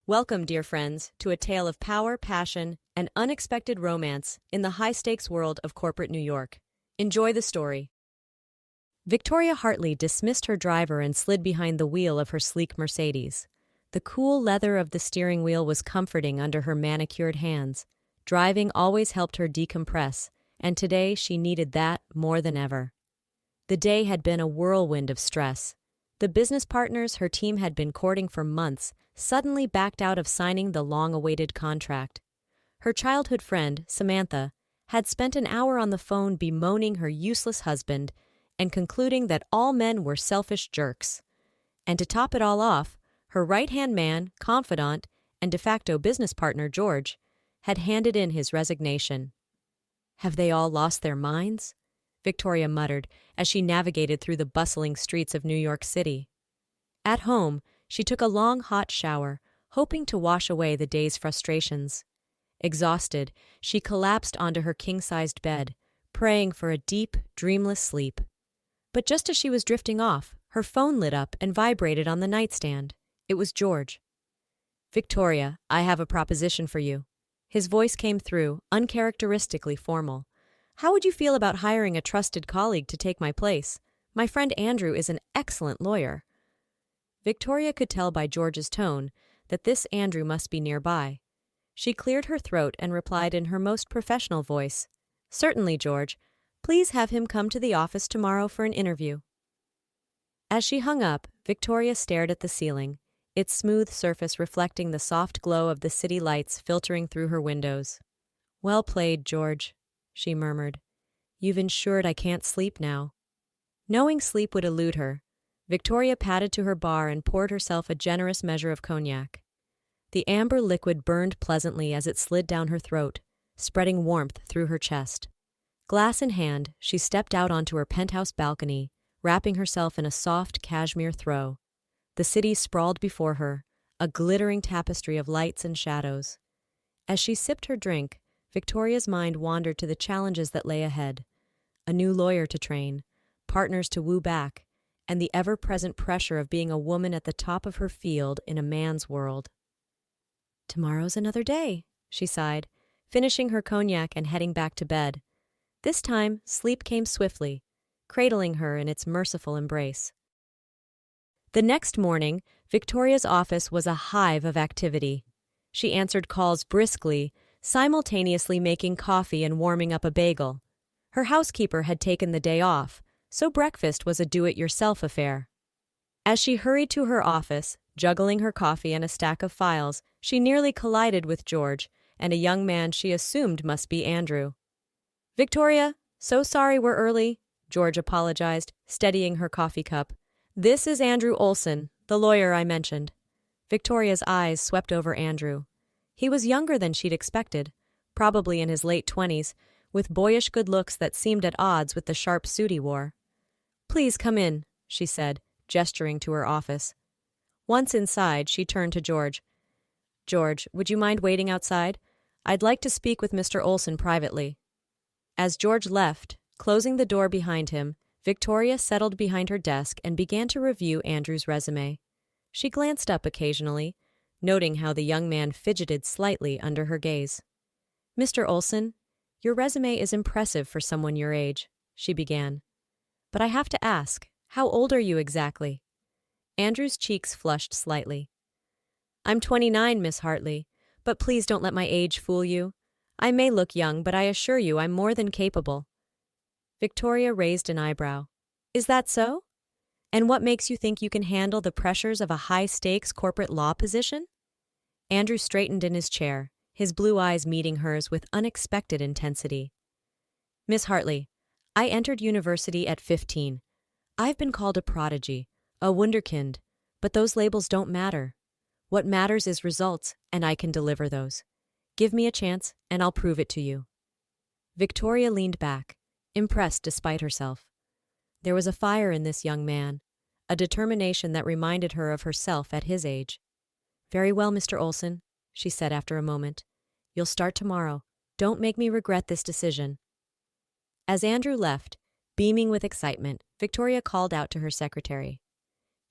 Welcome, dear friends, to a tale of power, passion, and unexpected romance in the high-stakes world of corporate New York. Enjoy the story. Victoria Hartley dismissed her driver and slid behind the wheel of her sleek Mercedes. The cool leather of the steering wheel was comforting under her manicured hands. Driving always helped her decompress, and today she needed that more than ever. The day had been a whirlwind of stress. The business partners her team had been courting for months suddenly backed out of signing the long-awaited contract. Her childhood friend, Samantha, had spent an hour on the phone bemoaning her useless husband and concluding that all men were selfish jerks. And to top it all off, her right-hand man, confidant, and de facto business partner, George, had handed in his resignation. "Have they all lost their minds?" Victoria muttered as she navigated through the bustling streets of New York City. At home, she took a long hot shower, hoping to wash away the day's frustrations. Exhausted, she collapsed onto her king-sized bed, praying for a deep, dreamless sleep. But just as she was drifting off, her phone lit up and vibrated on the nightstand. It was George. "Victoria, I have a proposition for you." His voice came through, uncharacteristically formal. "How would you feel about hiring a trusted colleague to take my place? My friend Andrew is an excellent lawyer." Victoria could tell by George's tone that this Andrew must be nearby. She cleared her throat and replied in her most professional voice, "Certainly, George. Please have him come to the office tomorrow for an interview." As she hung up, Victoria stared at the ceiling, its smooth surface reflecting the soft glow of the city lights filtering through her windows. "Well played, George," she murmured. "You've ensured I can't sleep now." Knowing sleep would elude her, Victoria padded to her bar and poured herself a generous measure of cognac. The amber liquid burned pleasantly as it slid down her throat, spreading warmth through her chest. Glass in hand, she stepped out onto her penthouse balcony, wrapping herself in a soft cashmere throw. The city sprawled before her, a glittering tapestry of lights and shadows. As she sipped her drink, Victoria's mind wandered to the challenges that lay ahead. A new lawyer to train, partners to woo back, and the ever-present pressure of being a woman at the top of her field in a man's world. "Tomorrow's another day," she sighed, finishing her cognac and heading back to bed. This time, sleep came swiftly, cradling her in its merciful embrace. The next morning, Victoria's office was a hive of activity. She answered calls briskly, simultaneously making coffee and warming up a bagel. Her housekeeper had taken the day off, so breakfast was a do-it-yourself affair. As she hurried to her office, juggling her coffee and a stack of files, she nearly collided with George and a young man she assumed must be Andrew. "Victoria, so sorry we're early," George apologized, steadying her coffee cup. "This is Andrew Olson, the lawyer I mentioned." Victoria's eyes swept over Andrew. He was younger than she'd expected, probably in his late 20s, with boyish good looks that seemed at odds with the sharp suit he wore. "Please come in," she said, gesturing to her office. Once inside, she turned to George. "George, would you mind waiting outside? I'd like to speak with Mr. Olson privately." As George left, closing the door behind him, Victoria settled behind her desk and began to review Andrew's resume. She glanced up occasionally, noting how the young man fidgeted slightly under her gaze. "Mr. Olson, your resume is impressive for someone your age," she began. "But I have to ask, how old are you exactly?" Andrew's cheeks flushed slightly. "I'm 29, Miss Hartley, but please don't let my age fool you. I may look young, but I assure you I'm more than capable." Victoria raised an eyebrow. "Is that so? And what makes you think you can handle the pressures of a high-stakes corporate law position?" Andrew straightened in his chair, his blue eyes meeting hers with unexpected intensity. "Miss Hartley, I entered university at 15. I've been called a prodigy, a wunderkind, but those labels don't matter. What matters is results, and I can deliver those. Give me a chance, and I'll prove it to you." Victoria leaned back, impressed despite herself. There was a fire in this young man, a determination that reminded her of herself at his age. "Very well, Mr. Olson," she said after a moment. "You'll start tomorrow. Don't make me regret this decision." As Andrew left, beaming with excitement, Victoria called out to her secretary.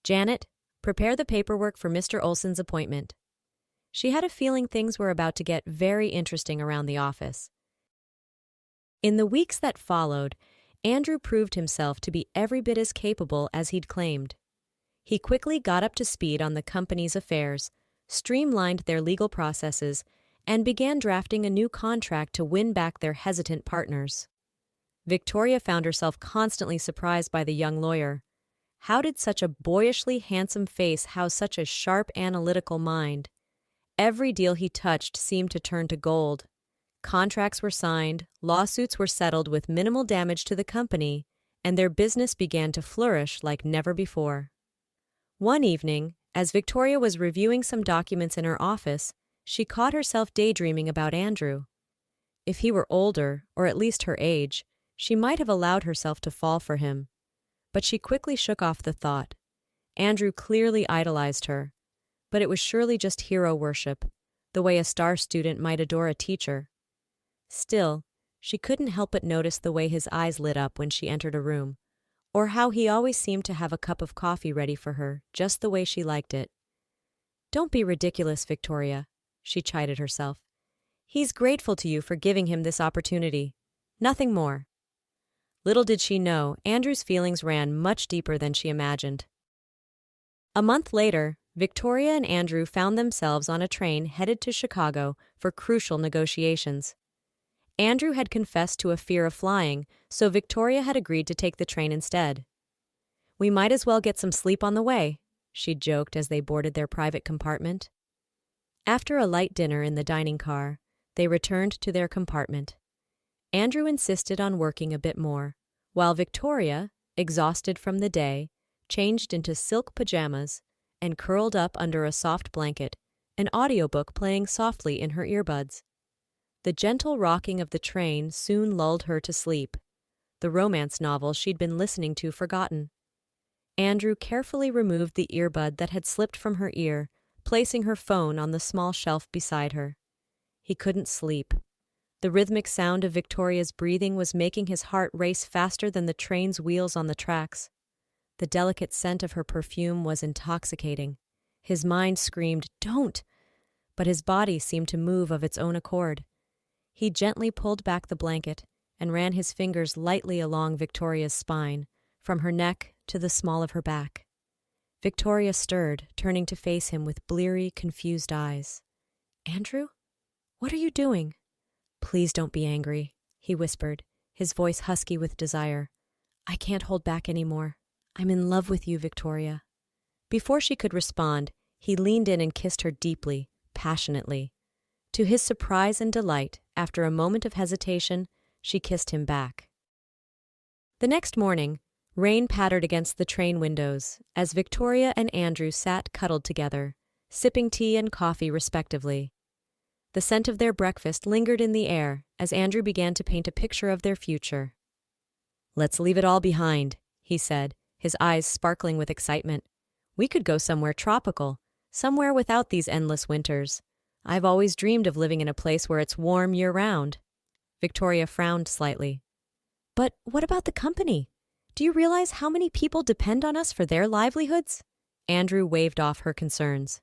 "Janet, prepare the paperwork for Mr. Olson's appointment." She had a feeling things were about to get very interesting around the office. In the weeks that followed, Andrew proved himself to be every bit as capable as he'd claimed. He quickly got up to speed on the company's affairs, streamlined their legal processes, and began drafting a new contract to win back their hesitant partners. Victoria found herself constantly surprised by the young lawyer. How did such a boyishly handsome face house such a sharp analytical mind? Every deal he touched seemed to turn to gold. Contracts were signed, lawsuits were settled with minimal damage to the company, and their business began to flourish like never before. One evening, as Victoria was reviewing some documents in her office, she caught herself daydreaming about Andrew. If he were older, or at least her age, she might have allowed herself to fall for him. But she quickly shook off the thought. Andrew clearly idolized her, but it was surely just hero worship, the way a star student might adore a teacher. Still, she couldn't help but notice the way his eyes lit up when she entered a room, or how he always seemed to have a cup of coffee ready for her, just the way she liked it. "Don't be ridiculous, Victoria," she chided herself. "He's grateful to you for giving him this opportunity. Nothing more." Little did she know, Andrew's feelings ran much deeper than she imagined. A month later, Victoria and Andrew found themselves on a train headed to Chicago for crucial negotiations. Andrew had confessed to a fear of flying, so Victoria had agreed to take the train instead. "We might as well get some sleep on the way," she joked as they boarded their private compartment. After a light dinner in the dining car, they returned to their compartment. Andrew insisted on working a bit more, while Victoria, exhausted from the day, changed into silk pajamas and curled up under a soft blanket, an audiobook playing softly in her earbuds. The gentle rocking of the train soon lulled her to sleep, the romance novel she'd been listening to forgotten. Andrew carefully removed the earbud that had slipped from her ear, placing her phone on the small shelf beside her. He couldn't sleep. The rhythmic sound of Victoria's breathing was making his heart race faster than the train's wheels on the tracks. The delicate scent of her perfume was intoxicating. His mind screamed, "Don't!" but his body seemed to move of its own accord. He gently pulled back the blanket and ran his fingers lightly along Victoria's spine, from her neck to the small of her back. Victoria stirred, turning to face him with bleary, confused eyes. "Andrew? What are you doing?" "Please don't be angry," he whispered, his voice husky with desire. "I can't hold back anymore. I'm in love with you, Victoria." Before she could respond, he leaned in and kissed her deeply, passionately. To his surprise and delight, after a moment of hesitation, she kissed him back. The next morning, rain pattered against the train windows as Victoria and Andrew sat cuddled together, sipping tea and coffee respectively. The scent of their breakfast lingered in the air as Andrew began to paint a picture of their future. "Let's leave it all behind," he said, his eyes sparkling with excitement. "We could go somewhere tropical, somewhere without these endless winters. I've always dreamed of living in a place where it's warm year-round." Victoria frowned slightly. "But what about the company? Do you realize how many people depend on us for their livelihoods?" Andrew waved off her concerns.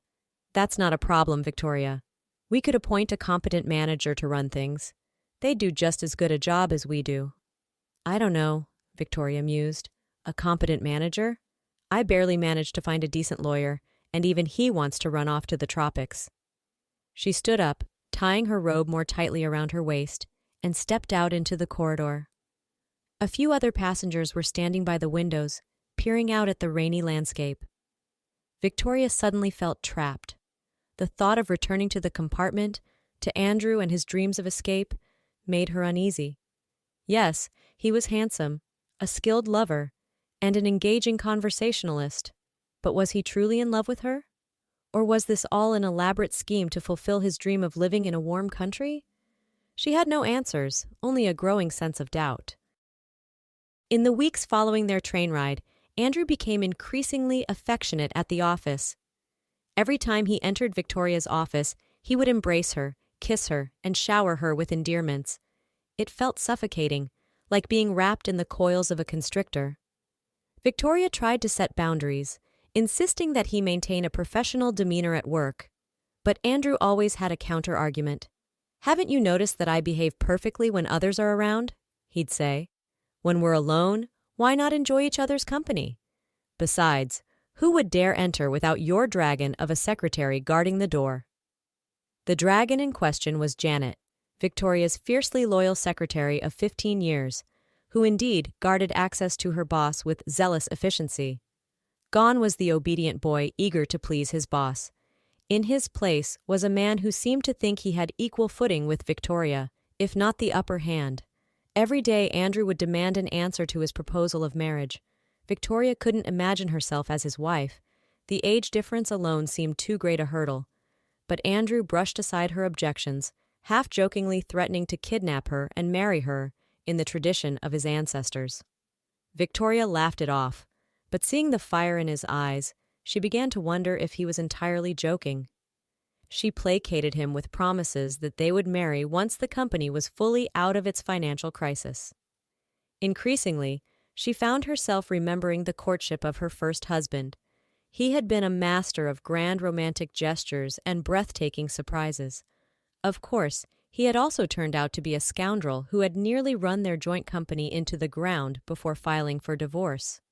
"That's not a problem, Victoria. We could appoint a competent manager to run things. They'd do just as good a job as we do." "I don't know," Victoria mused. "A competent manager? I barely managed to find a decent lawyer, and even he wants to run off to the tropics." She stood up, tying her robe more tightly around her waist, and stepped out into the corridor. A few other passengers were standing by the windows, peering out at the rainy landscape. Victoria suddenly felt trapped. The thought of returning to the compartment, to Andrew and his dreams of escape, made her uneasy. Yes, he was handsome, a skilled lover, and an engaging conversationalist. But was he truly in love with her? Or was this all an elaborate scheme to fulfill his dream of living in a warm country? She had no answers, only a growing sense of doubt. In the weeks following their train ride, Andrew became increasingly affectionate at the office. Every time he entered Victoria's office, he would embrace her, kiss her, and shower her with endearments. It felt suffocating, like being wrapped in the coils of a constrictor. Victoria tried to set boundaries, insisting that he maintain a professional demeanor at work. But Andrew always had a counter-argument. "Haven't you noticed that I behave perfectly when others are around?" he'd say. "When we're alone, why not enjoy each other's company? Besides, who would dare enter without your dragon of a secretary guarding the door?" The dragon in question was Janet, Victoria's fiercely loyal secretary of 15 years, who indeed guarded access to her boss with zealous efficiency. Gone was the obedient boy eager to please his boss. In his place was a man who seemed to think he had equal footing with Victoria, if not the upper hand. Every day Andrew would demand an answer to his proposal of marriage. Victoria couldn't imagine herself as his wife. The age difference alone seemed too great a hurdle. But Andrew brushed aside her objections, half-jokingly threatening to kidnap her and marry her, in the tradition of his ancestors. Victoria laughed it off, but seeing the fire in his eyes, she began to wonder if he was entirely joking. She placated him with promises that they would marry once the company was fully out of its financial crisis. Increasingly, she found herself remembering the courtship of her first husband. He had been a master of grand romantic gestures and breathtaking surprises. Of course, he had also turned out to be a scoundrel who had nearly run their joint company into the ground before filing for divorce.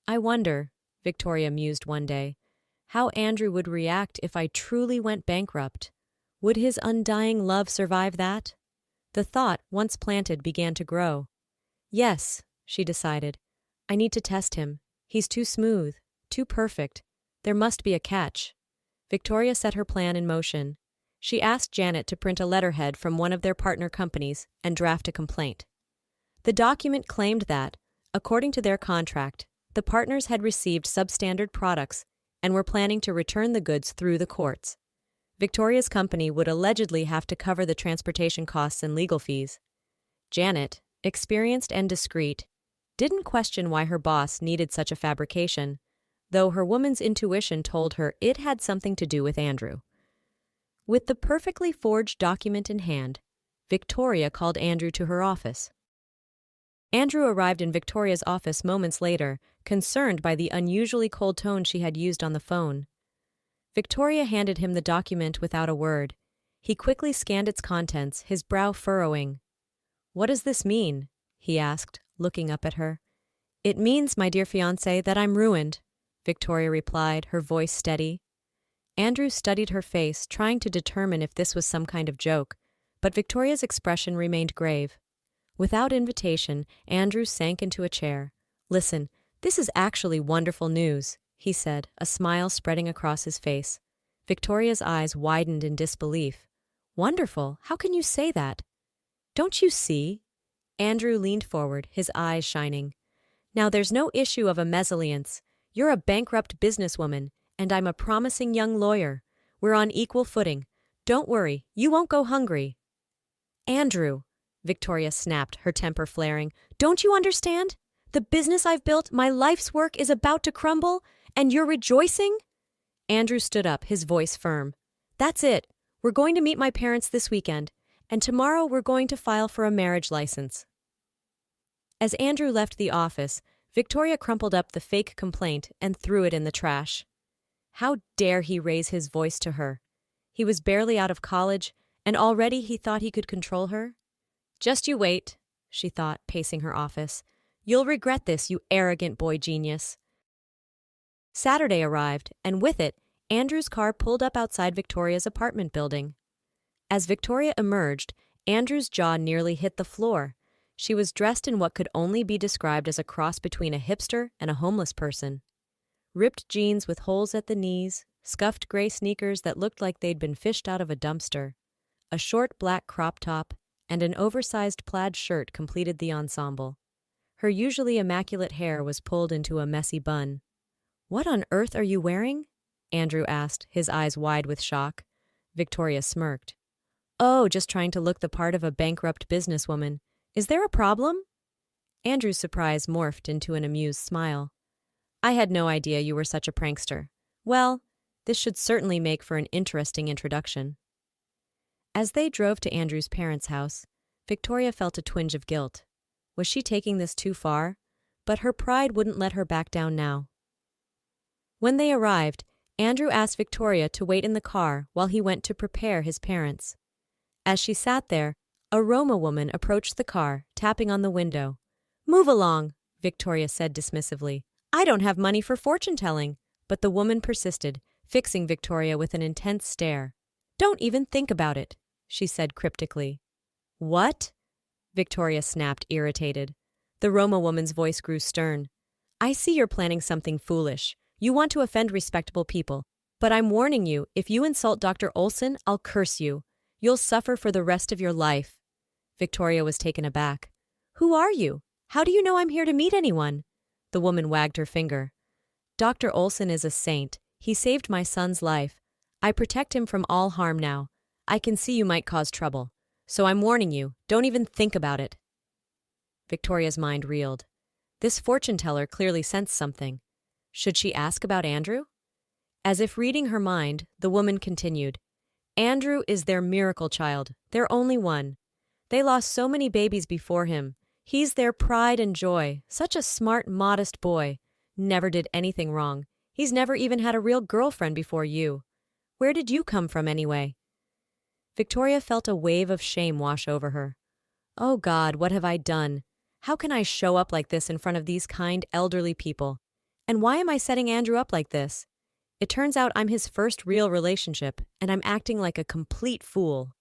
"I wonder," Victoria mused one day, "how Andrew would react if I truly went bankrupt. Would his undying love survive that?" The thought, once planted, began to grow. "Yes," she decided, "I need to test him. He's too smooth, too perfect. There must be a catch." Victoria set her plan in motion. She asked Janet to print a letterhead from one of their partner companies and draft a complaint. The document claimed that, according to their contract, the partners had received substandard products and were planning to return the goods through the courts. Victoria's company would allegedly have to cover the transportation costs and legal fees. Janet, experienced and discreet, didn't question why her boss needed such a fabrication, though her woman's intuition told her it had something to do with Andrew. With the perfectly forged document in hand, Victoria called Andrew to her office. Andrew arrived in Victoria's office moments later, concerned by the unusually cold tone she had used on the phone. Victoria handed him the document without a word. He quickly scanned its contents, his brow furrowing. "What does this mean?" he asked, looking up at her. "It means, my dear fiancé, that I'm ruined," Victoria replied, her voice steady. Andrew studied her face, trying to determine if this was some kind of joke, but Victoria's expression remained grave. Without invitation, Andrew sank into a chair. "Listen, this is actually wonderful news," he said, a smile spreading across his face. Victoria's eyes widened in disbelief. "Wonderful? How can you say that?" "Don't you see?" Andrew leaned forward, his eyes shining. "Now there's no issue of a mesalliance. You're a bankrupt businesswoman, and I'm a promising young lawyer. We're on equal footing. Don't worry, you won't go hungry." "Andrew," Victoria snapped, her temper flaring, "don't you understand? The business I've built, my life's work, is about to crumble, and you're rejoicing?" Andrew stood up, his voice firm. "That's it. We're going to meet my parents this weekend, and tomorrow we're going to file for a marriage license." As Andrew left the office, Victoria crumpled up the fake complaint and threw it in the trash. How dare he raise his voice to her? He was barely out of college, and already he thought he could control her? "Just you wait," she thought, pacing her office. "You'll regret this, you arrogant boy genius." Saturday arrived, and with it, Andrew's car pulled up outside Victoria's apartment building. As Victoria emerged, Andrew's jaw nearly hit the floor. She was dressed in what could only be described as a cross between a hipster and a homeless person. Ripped jeans with holes at the knees, scuffed gray sneakers that looked like they'd been fished out of a dumpster, a short black crop top, and an oversized plaid shirt completed the ensemble. Her usually immaculate hair was pulled into a messy bun. "What on earth are you wearing?" Andrew asked, his eyes wide with shock. Victoria smirked. "Oh, just trying to look the part of a bankrupt businesswoman. Is there a problem?" Andrew's surprise morphed into an amused smile. "I had no idea you were such a prankster. Well, this should certainly make for an interesting introduction." As they drove to Andrew's parents' house, Victoria felt a twinge of guilt. Was she taking this too far? But her pride wouldn't let her back down now. When they arrived, Andrew asked Victoria to wait in the car while he went to prepare his parents. As she sat there, a Roma woman approached the car, tapping on the window. "Move along," Victoria said dismissively. "I don't have money for fortune-telling." But the woman persisted, fixing Victoria with an intense stare. "Don't even think about it," she said cryptically. "What?" Victoria snapped, irritated. The Roma woman's voice grew stern. "I see you're planning something foolish. You want to offend respectable people. But I'm warning you, if you insult Dr. Olson, I'll curse you. You'll suffer for the rest of your life." Victoria was taken aback. "Who are you? How do you know I'm here to meet anyone?" The woman wagged her finger. "Dr. Olson is a saint. He saved my son's life. I protect him from all harm now. I can see you might cause trouble. So I'm warning you, don't even think about it." Victoria's mind reeled. This fortune-teller clearly sensed something. Should she ask about Andrew? As if reading her mind, the woman continued. "Andrew is their miracle child, their only one. They lost so many babies before him. He's their pride and joy, such a smart, modest boy. Never did anything wrong. He's never even had a real girlfriend before you. Where did you come from anyway?" Victoria felt a wave of shame wash over her. "Oh God, what have I done? How can I show up like this in front of these kind, elderly people? And why am I setting Andrew up like this? It turns out I'm his first real relationship, and I'm acting like a complete fool."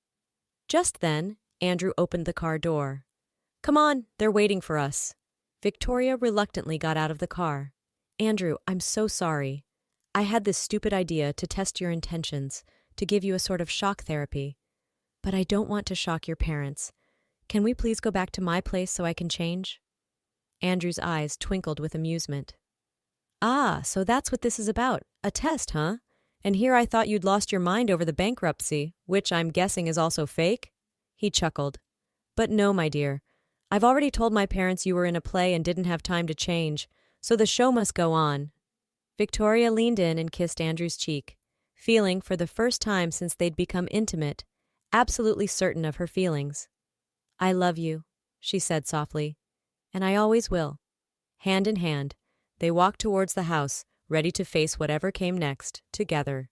Just then, Andrew opened the car door. "Come on, they're waiting for us." Victoria reluctantly got out of the car. "Andrew, I'm so sorry. I had this stupid idea to test your intentions, to give you a sort of shock therapy. But I don't want to shock your parents. Can we please go back to my place so I can change?" Andrew's eyes twinkled with amusement. "Ah, so that's what this is about. A test, huh? And here I thought you'd lost your mind over the bankruptcy, which I'm guessing is also fake?" He chuckled. "But no, my dear. I've already told my parents you were in a play and didn't have time to change, so the show must go on." Victoria leaned in and kissed Andrew's cheek, feeling, for the first time since they'd become intimate, absolutely certain of her feelings. "I love you," she said softly, "and I always will." Hand in hand, they walked towards the house, ready to face whatever came next, together.